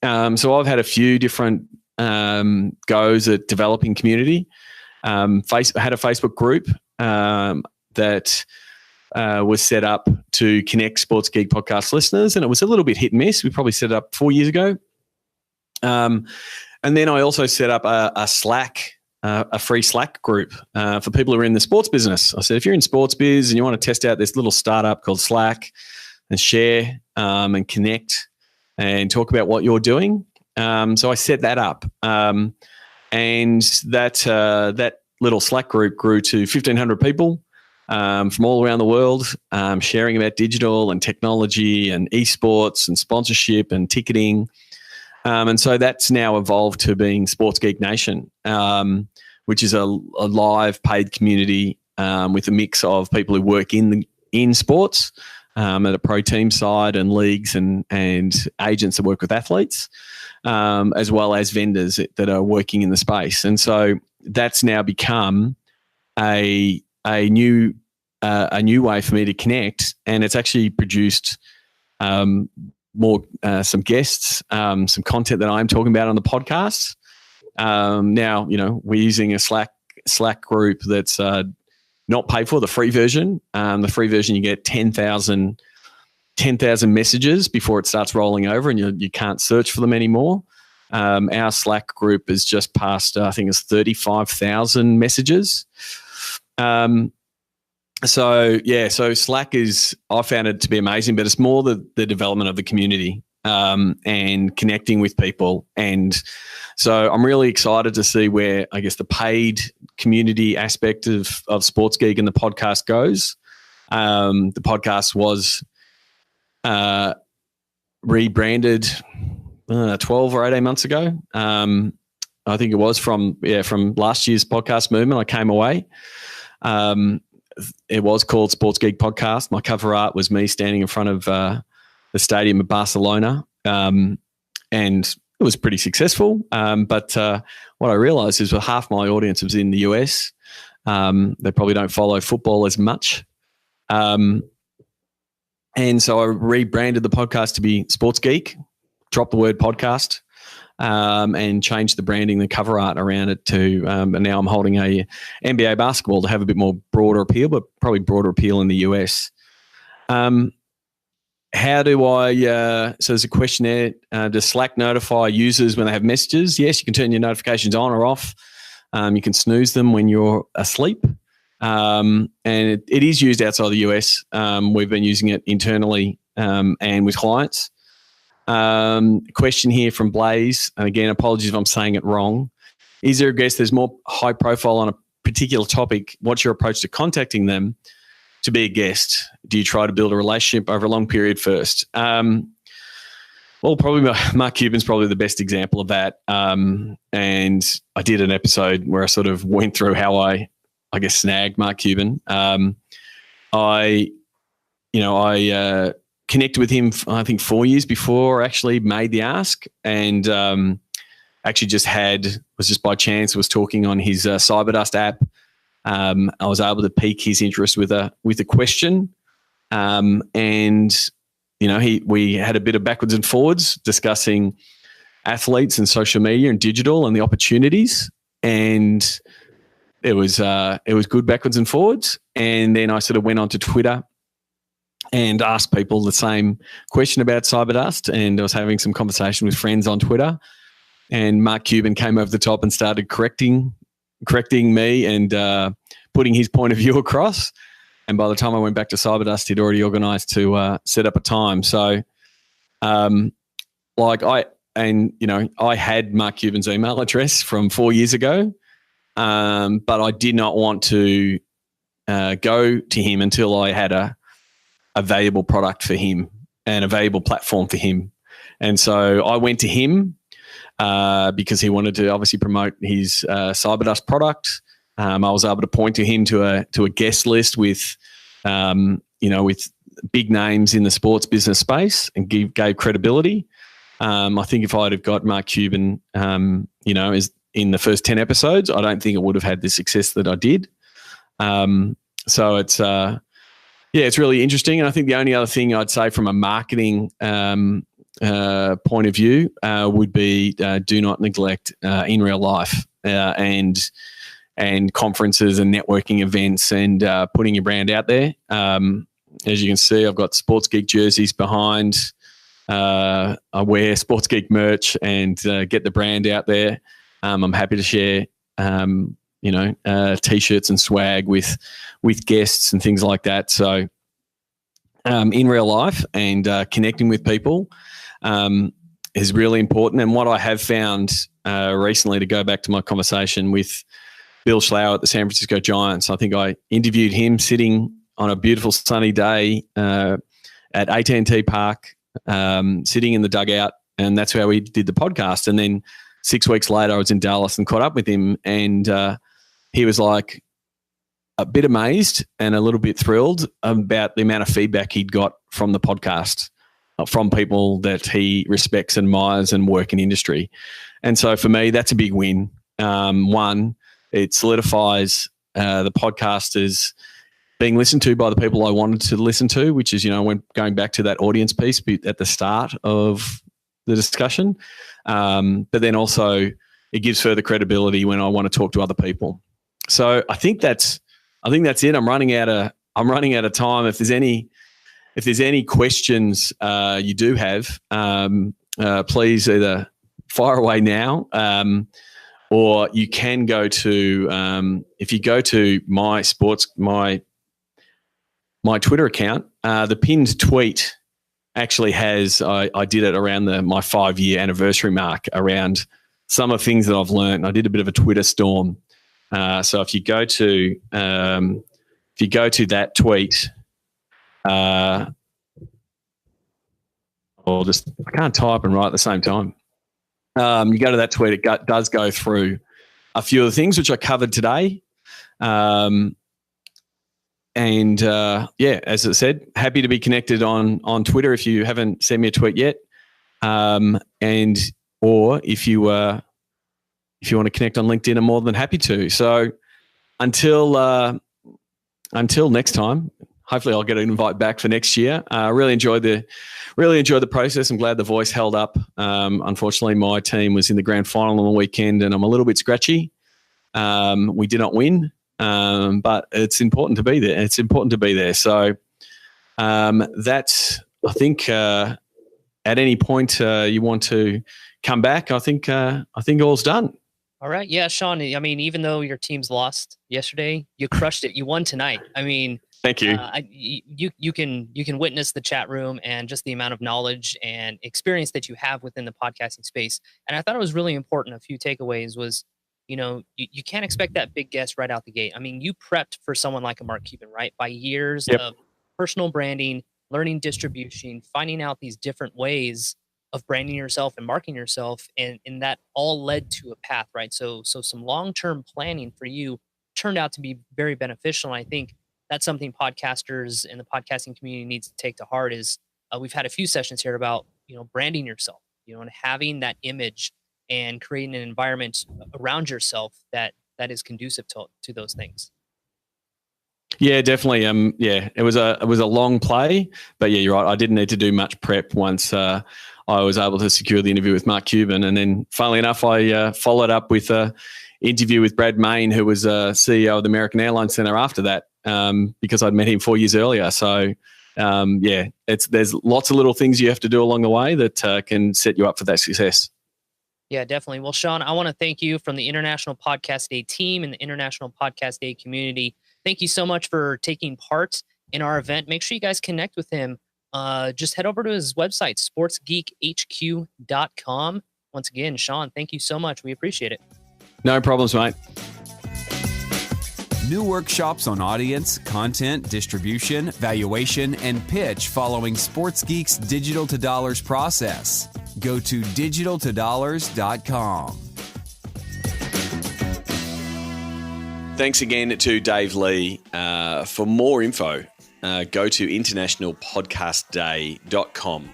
So I've had a few different goes at developing community. I had a Facebook group that was set up to connect Sports Geek podcast listeners, and it was a little bit hit and miss. We probably set it up 4 years ago. And then I also set up a Slack, a free Slack group for people who are in the sports business. I said, if you're in sports biz and you want to test out this little startup called Slack and share and connect and talk about what you're doing. So I set that up. And that little Slack group grew to 1,500 people from all around the world, sharing about digital and technology and esports and sponsorship and ticketing. And so that's now evolved to being Sports Geek Nation, which is a live paid community with a mix of people who work in sports at a pro team side and leagues and agents that work with athletes, as well as vendors that are working in the space. And so that's now become a new way for me to connect, and it's actually produced more some guests, some content that I'm talking about on the podcast. Now, we're using a Slack group that's not paid for, the free version. The free version, you get 10,000 messages before it starts rolling over, and you can't search for them anymore. Our Slack group is just past, I think it's 35,000 messages. So Slack I found it to be amazing, but it's more the development of the community and connecting with people. And so I'm really excited to see where, I guess, the paid community aspect of Sports Geek and the podcast goes. The podcast was rebranded 12 or 18 months ago. I think it was from last year's podcast movement. I came away. It was called Sports Geek Podcast. My cover art was me standing in front of the stadium of Barcelona, and it was pretty successful. But what I realized is half my audience was in the US. They probably don't follow football as much. And so I rebranded the podcast to be Sports Geek, dropped the word podcast, and changed the branding, the cover art around it to, and now I'm holding a NBA basketball to have a bit more broader appeal, but probably broader appeal in the US. How do I, so there's a question there, does Slack notify users when they have messages? Yes, you can turn your notifications on or off. You can snooze them when you're asleep. And it is used outside the US. We've been using it internally and with clients. Question here from Blaze, and again, apologies if I'm saying it wrong. Is there a guest that's more high profile on a particular topic? What's your approach to contacting them to be a guest? Do you try to build a relationship over a long period first? Well, probably Mark Cuban's probably the best example of that. And I did an episode where I sort of went through how I guess, snagged Mark Cuban. I connected with him, I think 4 years before I actually made the ask, and actually was just by chance, was talking on his Cyberdust app. I was able to pique his interest with a question, and we had a bit of backwards and forwards discussing athletes and social media and digital and the opportunities, and it was good backwards and forwards. And then I sort of went on to Twitter and asked people the same question about Cyberdust, and I was having some conversation with friends on Twitter, and Mark Cuban came over the top and started correcting me and putting his point of view across. And by the time I went back to Cyberdust, he'd already organised to set up a time. So, I had Mark Cuban's email address from 4 years ago, but I did not want to go to him until I had a valuable product for him and a valuable platform for him. And so I went to him because he wanted to obviously promote his Cyberdust product. I was able to point to him to a guest list with big names in the sports business space and gave credibility. I think if I'd have got Mark Cuban, as in the first 10 episodes, I don't think it would have had the success that I did. So it's really interesting. And I think the only other thing I'd say from a marketing point of view would be do not neglect in real life and conferences and networking events and putting your brand out there. As you can see, I've got Sports Geek jerseys behind. I wear Sports Geek merch and get the brand out there. I'm happy to share, T-shirts and swag with guests and things like that. So in real life and connecting with people is really important. And what I have found recently, to go back to my conversation with Bill Schlauer at the San Francisco Giants, I think I interviewed him sitting on a beautiful sunny day at AT&T Park, sitting in the dugout, and that's how we did the podcast. And then 6 weeks later, I was in Dallas and caught up with him, and he was like a bit amazed and a little bit thrilled about the amount of feedback he'd got from the podcast from people that he respects, admires, and work in industry. And so for me, that's a big win. One, it solidifies the podcast as being listened to by the people I wanted to listen to, which is, when going back to that audience piece at the start of the discussion. But then also it gives further credibility when I want to talk to other people. So I think that's it. I'm running out of time. If there's any questions you do have, please either fire away now, or you can go to if you go to my Twitter account, the pinned tweet actually has, I did it around my 5-year anniversary mark around some of the things that I've learned. I did a bit of a Twitter storm. So if you go to that tweet, I can't type and write at the same time. You go to that tweet, it does go through a few of the things which I covered today. As I said, happy to be connected on Twitter if you haven't sent me a tweet yet. Or if you want to connect on LinkedIn, I'm more than happy to. So until next time, hopefully I'll get an invite back for next year. Really enjoyed the process. I'm glad the voice held up. Unfortunately, my team was in the grand final on the weekend, and I'm a little bit scratchy. We did not win, but it's important to be there. So that's, I think, at any point you want to come back, I think all's done. All right. Yeah, Sean, I mean, even though your team's lost yesterday, you crushed it. You won tonight. I mean, thank you. You can witness the chat room and just the amount of knowledge and experience that you have within the podcasting space. And I thought it was really important. A few takeaways was, you can't expect that big guest right out the gate. I mean, you prepped for someone like a Mark Cuban, right? By years of personal branding, learning distribution, finding out these different ways of branding yourself and marketing yourself, and that all led to a path, right? So some long-term planning for you turned out to be very beneficial. And I think that's something podcasters and the podcasting community needs to take to heart is we've had a few sessions here about, branding yourself, and having that image and creating an environment around yourself that is conducive to those things. Yeah, definitely. It was a long play, but yeah, you're right. I didn't need to do much prep once I was able to secure the interview with Mark Cuban, and then, funnily enough, I followed up with an interview with Brad Main, who was CEO of the American Airlines Center after that, because I'd met him 4 years earlier. So, there's lots of little things you have to do along the way that can set you up for that success. Yeah, definitely. Well, Sean, I want to thank you from the International Podcast Day team and the International Podcast Day community. Thank you so much for taking part in our event. Make sure you guys connect with him. Just head over to his website, sportsgeekhq.com. Once again, Sean, thank you so much. We appreciate it. No problems, mate. New workshops on audience, content, distribution, valuation, and pitch following Sports Geek's Digital to Dollars process. Go to digitaltodollars.com. Thanks again to Dave Lee. For more info, go to internationalpodcastday.com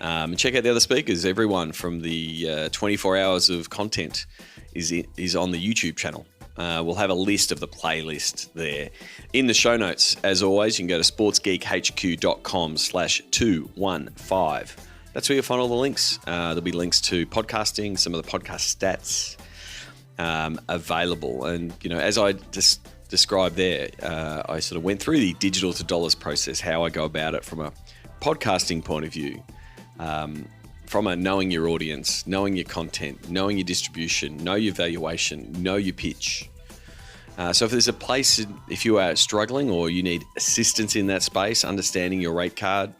and check out the other speakers. Everyone from the 24 hours of content is on the YouTube channel. We'll have a list of the playlist there. In the show notes, as always, you can go to sportsgeekhq.com/215. That's where you'll find all the links. There'll be links to podcasting, some of the podcast stats available. And, as I just described there, I sort of went through the digital to dollars process, how I go about it from a podcasting point of view, from a knowing your audience, knowing your content, knowing your distribution, know your valuation, know your pitch. So if there's a place, if you are struggling or you need assistance in that space, understanding your rate card,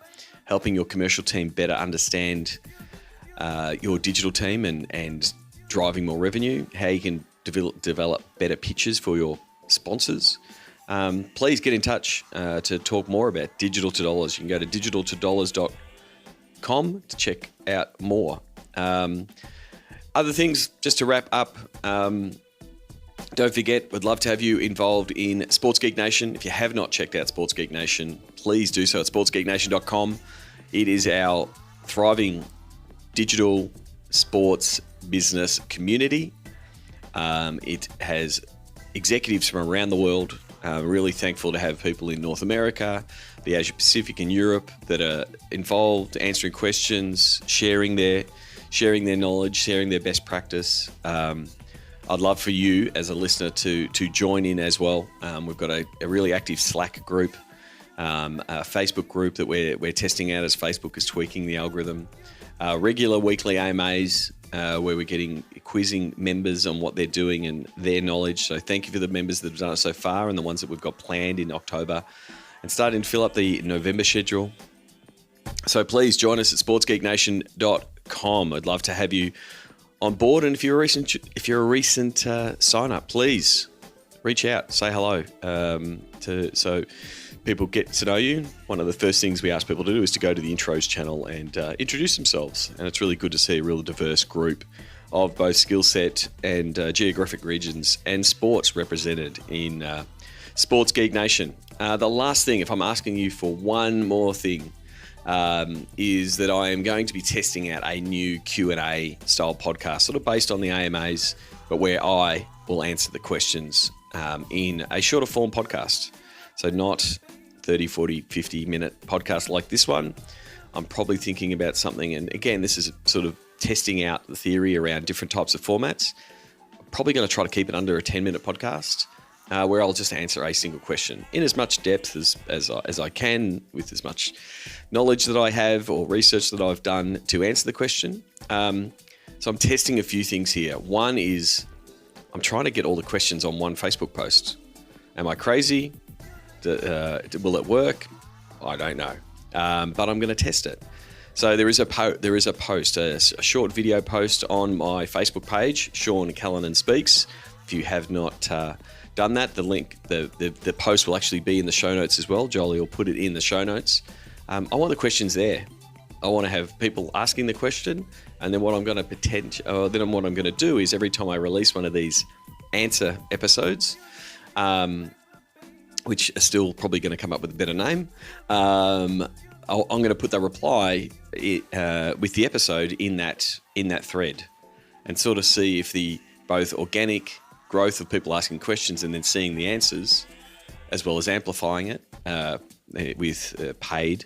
helping your commercial team better understand your digital team and driving more revenue, how you can develop better pitches for your sponsors, please get in touch to talk more about Digital to Dollars. You can go to digitaltodollars.com to check out more. Other things, just to wrap up, don't forget, we'd love to have you involved in Sports Geek Nation. If you have not checked out Sports Geek Nation, please do so at sportsgeeknation.com. It is our thriving digital sports business community. It has executives from around the world. Really thankful to have people in North America, the Asia Pacific, and Europe that are involved, answering questions, sharing their knowledge, sharing their best practice. I'd love for you as a listener to join in as well. We've got a really active Slack group, a Facebook group that we're testing out as Facebook is tweaking the algorithm. Regular weekly AMAs where we're getting quizzing members on what they're doing and their knowledge. So thank you for the members that have done it so far and the ones that we've got planned in October, and starting to fill up the November schedule. So please join us at sportsgeeknation.com. I'd love to have you on board. And if you're a recent sign up, please reach out, say hello, so people get to know you. One of the first things we ask people to do is to go to the intros channel and introduce themselves. And it's really good to see a real diverse group of both skill set and geographic regions and sports represented in Sports Geek Nation. The last thing, if I'm asking you for one more thing, is that I am going to be testing out a new Q&A style podcast, sort of based on the AMAs, but where I will answer the questions in a shorter form podcast. So not 30, 40, 50-minute podcast like this one. I'm probably thinking about something, and again, this is sort of testing out the theory around different types of formats. I'm probably going to try to keep it under a 10-minute podcast where I'll just answer a single question in as much depth as I can, with as much knowledge that I have or research that I've done to answer the question. So I'm testing a few things here. One is I'm trying to get all the questions on one Facebook post. Am I crazy? Will it work? I don't know, but I'm going to test it. So there is a post, a short video post on my Facebook page, Sean Callanan Speaks. If you have not done that, the link, the post will actually be in the show notes as well. Jolie will put it in the show notes. I want the questions there. I want to have people asking the question, and then what I'm going to do is every time I release one of these answer episodes, which are still probably going to come up with a better name, I'm going to put the reply with the episode in that thread, and sort of see if the both organic growth of people asking questions and then seeing the answers, as well as amplifying it with paid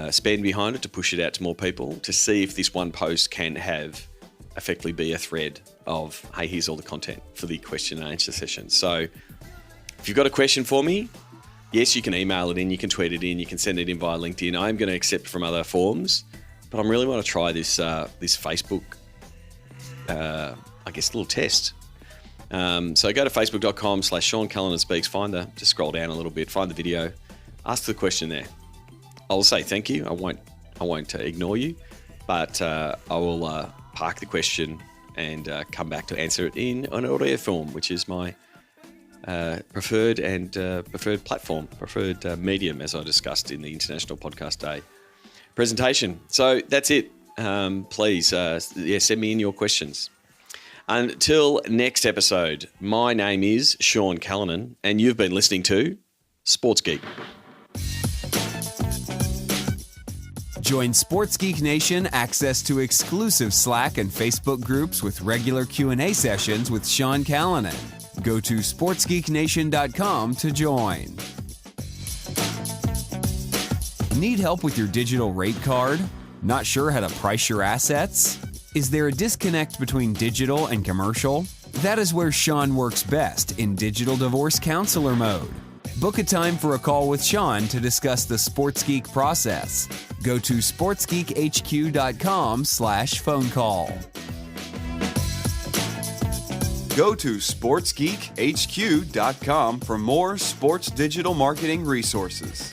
spend behind it to push it out to more people, to see if this one post can effectively be a thread of, hey, here's all the content for the question and answer session. So if you've got a question for me, yes, you can email it in, you can tweet it in, you can send it in via LinkedIn. I'm going to accept from other forms, but I really want to try this Facebook, little test. So go to facebook.com/Sean Callanan Speaks, just scroll down a little bit, find the video, ask the question there. I'll say thank you. I won't ignore you, but I will park the question and come back to answer it in an audio form, which is my preferred platform, preferred medium, as I discussed in the International Podcast Day presentation. So that's it. Please, send me in your questions. Until next episode, my name is Sean Callanan, and you've been listening to Sports Geek. Join Sports Geek Nation access to exclusive Slack and Facebook groups with regular Q&A sessions with Sean Callanan. Go to sportsgeeknation.com to join. Need help with your digital rate card? Not sure how to price your assets? Is there a disconnect between digital and commercial? That is where Sean works best, in digital divorce counselor mode. Book a time for a call with Sean to discuss the Sports Geek process. Go to sportsgeekhq.com/phone call. Go to sportsgeekhq.com for more sports digital marketing resources.